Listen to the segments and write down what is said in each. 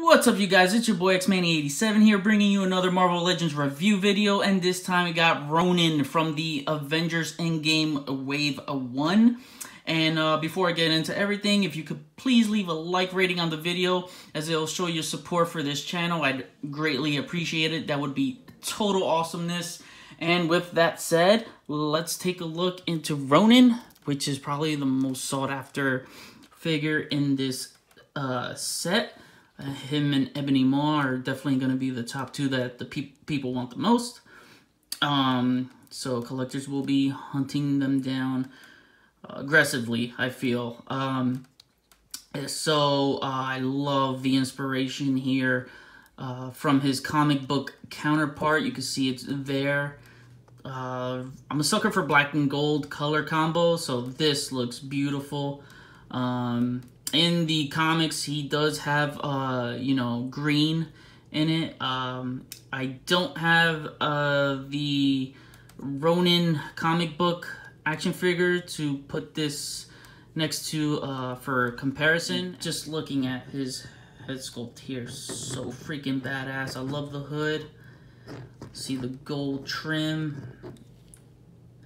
What's up, you guys? It's your boy Xmanny87 here, bringing you another Marvel Legends review video, and this time we got Ronin from the Avengers Endgame Wave 1. And before I get into everything, if you could please leave a like rating on the video, as it'll show your support for this channel. I'd greatly appreciate it. That would be total awesomeness. And with that said, let's take a look into Ronin, which is probably the most sought after figure in this set. Him and Ebony Maw are definitely going to be the top two that the people want the most. So collectors will be hunting them down aggressively, I feel. So I love the inspiration here from his comic book counterpart. You can see it's there. I'm a sucker for black and gold color combo, so this looks beautiful. In the comics, he does have, you know, green in it. I don't have the Ronin comic book action figure to put this next to for comparison. Just looking at his head sculpt here, so freaking badass. I love the hood. See the gold trim.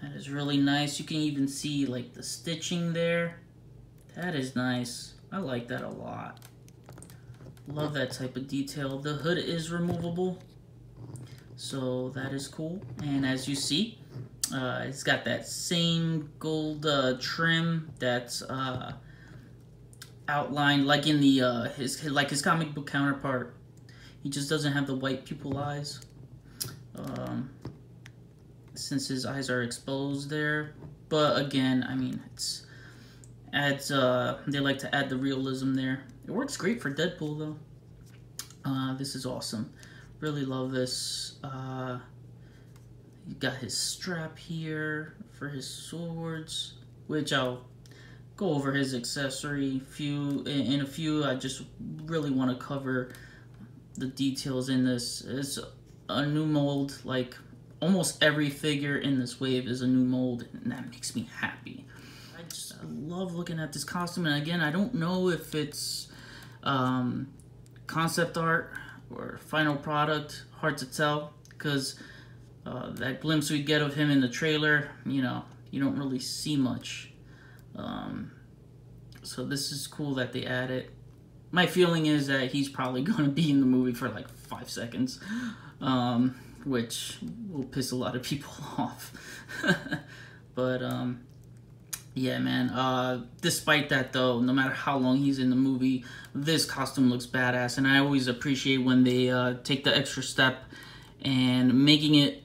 That is really nice. You can even see like the stitching there. That is nice. I like that a lot. Love that type of detail. The hood is removable, so that is cool. And as you see, it's got that same gold trim that's outlined like in the his comic book counterpart. He just doesn't have the white pupil eyes, since his eyes are exposed there. But again, I mean, it's adds they like to add the realism there. It works great for Deadpool though. This is awesome. Really love this. You got his strap here for his swords, which I'll go over his accessory in a few. I just really want to cover the details in this. It's a new mold. Like almost every figure in this wave is a new mold, and that makes me happy. I love looking at this costume, and again, I don't know if it's concept art or final product. Hard to tell, because that glimpse we get of him in the trailer, you know, you don't really see much. So this is cool that they add it. My feeling is that he's probably going to be in the movie for like 5 seconds, which will piss a lot of people off. But yeah, man, despite that though, no matter how long he's in the movie, this costume looks badass, and I always appreciate when they take the extra step and making it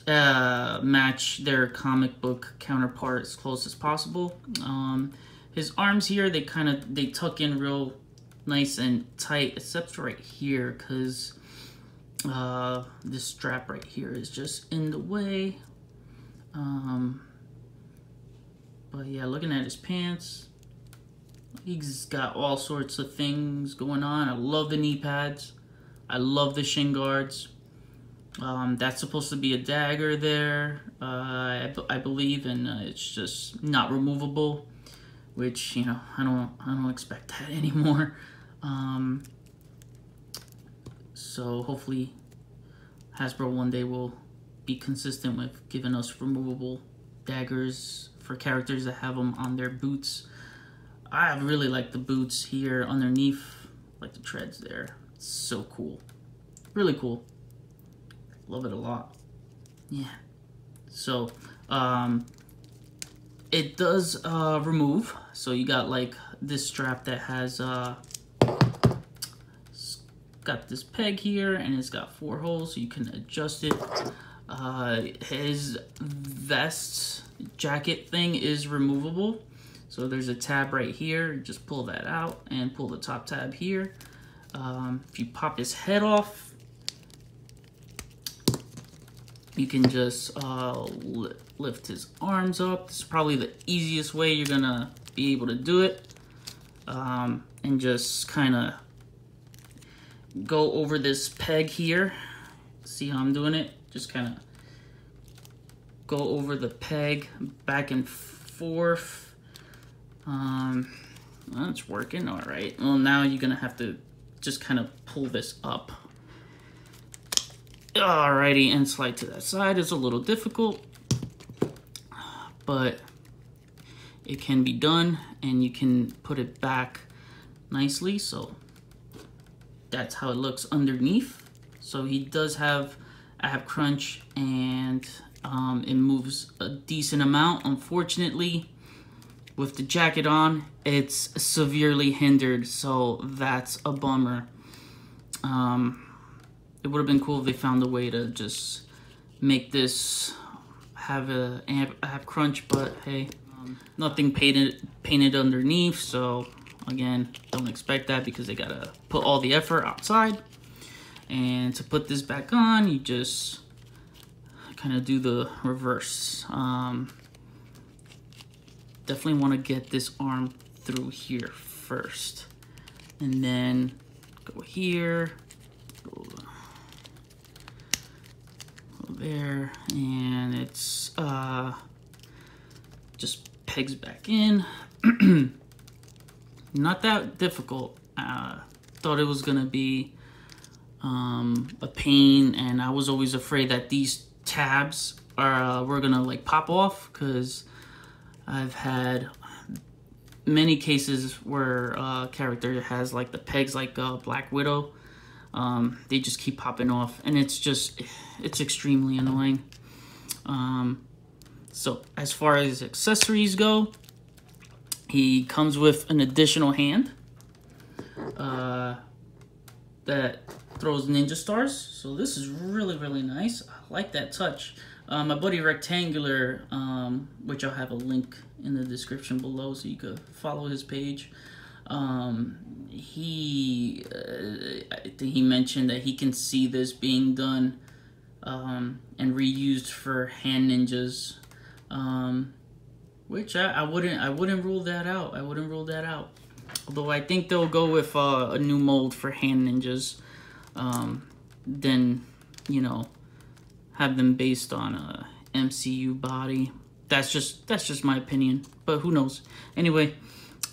match their comic book counterpart as close as possible. His arms here, they tuck in real nice and tight, except right here, because this strap right here is just in the way. But yeah, looking at his pants, he's got all sorts of things going on. I love the knee pads. I love the shin guards. That's supposed to be a dagger there, I believe, and it's just not removable, which, you know, I don't expect that anymore. So hopefully Hasbro one day will be consistent with giving us removable daggers for characters that have them on their boots. I really like the boots here underneath, like the treads there. It's so cool. Really cool. Love it a lot. Yeah. So, it does remove. So you got like this strap that has got this peg here, and it's got 4 holes, so you can adjust it. His vest jacket thing is removable, so there's a tab right here. Just pull that out and pull the top tab here. If you pop his head off, you can just lift his arms up. This is probably the easiest way you're gonna be able to do it, and just kind of go over this peg here. See how I'm doing it? Just kind of go over the peg back and forth. That's working all right. Well, now you're gonna have to just kind of pull this up. Alrighty, and slide to that side. It's a little difficult, but it can be done, and you can put it back nicely. So that's how it looks underneath. So he does have ab crunch, and it moves a decent amount. Unfortunately, with the jacket on, it's severely hindered, so that's a bummer. It would have been cool if they found a way to just make this have a ab crunch, but hey, nothing painted underneath, so again, don't expect that because they gotta put all the effort outside. And to put this back on, you just kind of do the reverse. Definitely want to get this arm through here first, and then go here, go there, and it's just pegs back in. Not that difficult. Thought it was gonna be a pain, and I was always afraid that these tabs were gonna like pop off, because I've had many cases where a character has like the pegs like Black Widow. They just keep popping off, and it's extremely annoying. So as far as accessories go, he comes with an additional hand that throws ninja stars. So this is really, really nice. I like that touch. My buddy Rectangular, which I'll have a link in the description below so you could follow his page. I think he mentioned that he can see this being done and reused for hand ninjas, which I wouldn't rule that out. I wouldn't rule that out. Although I think they'll go with a new mold for hand ninjas, then, you know, have them based on a MCU body. That's just my opinion, but who knows. Anyway,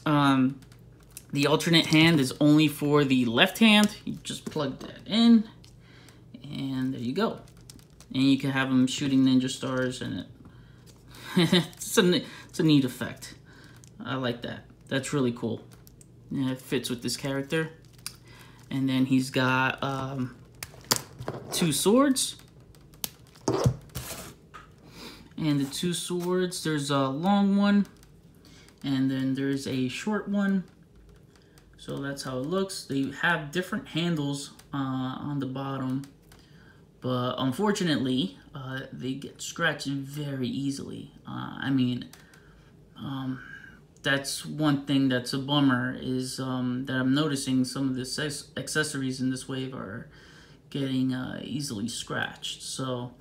the alternate hand is only for the left hand. You just plug that in, and there you go. And you can have them shooting ninja stars, and it's a neat effect. I like that. That's really cool. Yeah, it fits with this character. And then he's got 2 swords. And the 2 swords, there's a long one, and then there's a short one. So that's how it looks. They have different handles on the bottom, but unfortunately, they get scratched very easily. I mean, that's one thing that's a bummer, is that I'm noticing some of the accessories in this wave are getting easily scratched. So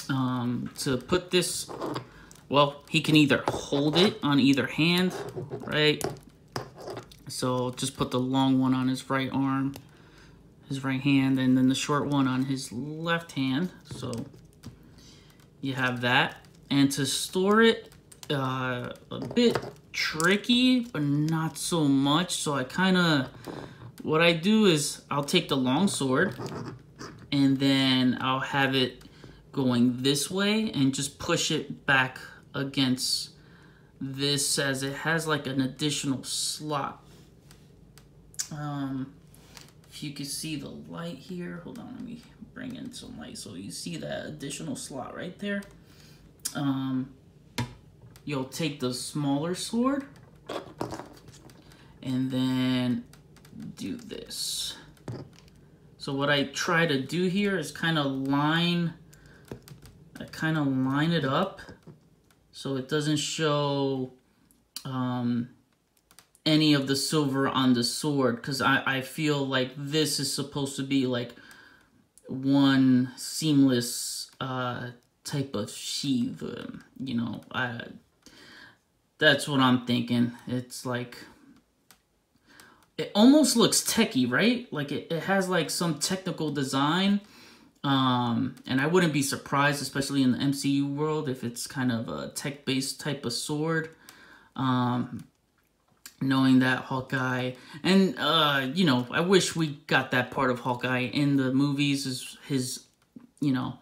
to put this, well, he can either hold it on either hand, right? So just put the long one on his right arm, his right hand, and then the short one on his left hand. So you have that. And to store it, a bit tricky, but not so much. So what I do is I'll take the long sword, and then I'll have it going this way and just push it back against this, as it has like an additional slot. If you can see the light here, hold on, let me bring in some light. So you see that additional slot right there. You'll take the smaller sword and then do this. So what I try to do here is kind of line it up so it doesn't show any of the silver on the sword, because I feel like this is supposed to be like one seamless type of sheath, you know. That's what I'm thinking. It's like, it almost looks techy, right? Like it has like some technical design, and I wouldn't be surprised, especially in the MCU world, if it's kind of a tech-based type of sword. knowing that Hawkeye, and you know, I wish we got that part of Hawkeye in the movies. Is his, you know,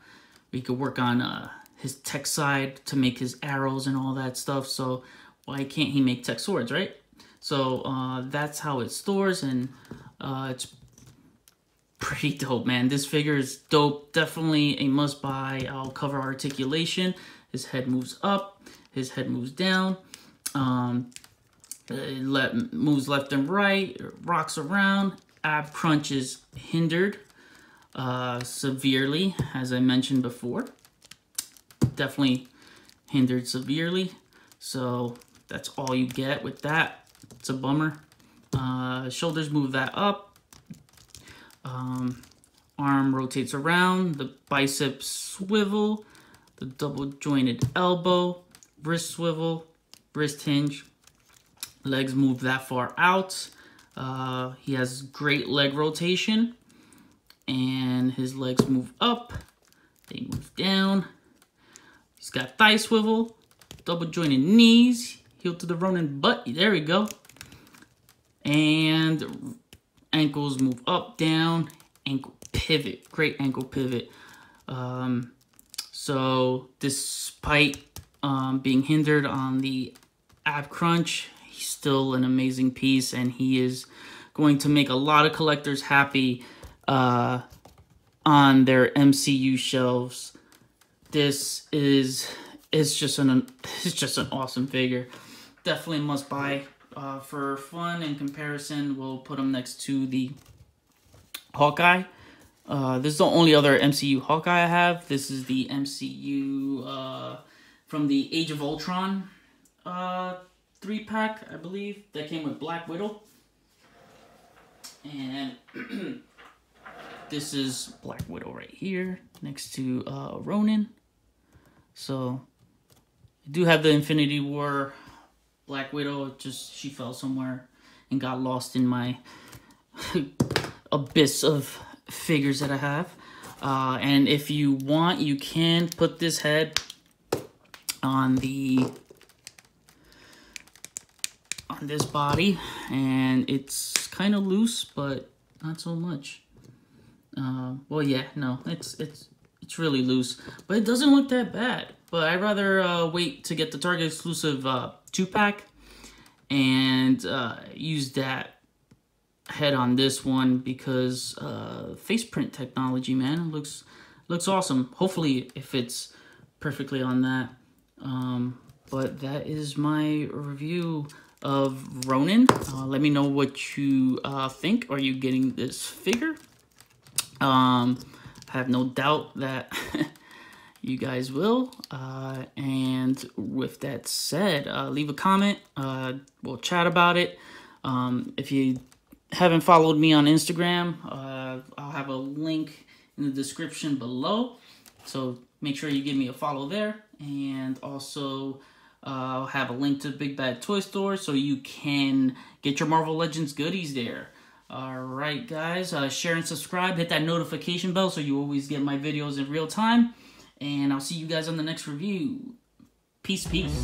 we could work on his tech side to make his arrows and all that stuff. So why can't he make tech swords, right? So that's how it stores, and it's pretty dope, man. This figure is dope. Definitely a must buy. I'll cover articulation. His head moves up, his head moves down. Moves left and right, rocks around. Ab crunch is hindered severely, as I mentioned before. Definitely hindered severely. So that's all you get with that. It's a bummer. Shoulders move that up. Arm rotates around. The biceps swivel. The double jointed elbow. Wrist swivel. Wrist hinge. Legs move that far out. He has great leg rotation. And his legs move up. They move down. He's got thigh swivel. Double jointed knees. Heel to the Ronin butt. There we go. And ankles move up, down. Ankle pivot. Great ankle pivot. So despite being hindered on the ab crunch, he's still an amazing piece, and he is going to make a lot of collectors happy on their MCU shelves. This is just an awesome figure. Definitely must buy. For fun and comparison, we'll put him next to the Hawkeye. This is the only other MCU Hawkeye I have. This is the MCU from the Age of Ultron 3-pack, I believe, that came with Black Widow. And this is Black Widow right here next to Ronin. So I do have the Infinity War Black Widow. Just she fell somewhere and got lost in my abyss of figures that I have. And if you want, you can put this head on this body, and it's kind of loose, but not so much. Well, yeah, no, it's really loose, but it doesn't look that bad. But I'd rather wait to get the Target exclusive 2-pack and use that head on this one, because face print technology, man, looks awesome. Hopefully it fits perfectly on that. But that is my review of Ronin. Let me know what you think. Are you getting this figure? I have no doubt that you guys will. And with that said, leave a comment. We'll chat about it. If you haven't followed me on Instagram, I'll have a link in the description below. So make sure you give me a follow there. And also, I'll have a link to Big Bad Toy Store so you can get your Marvel Legends goodies there. Alright guys, share and subscribe, hit that notification bell so you always get my videos in real time. And I'll see you guys on the next review. Peace, peace.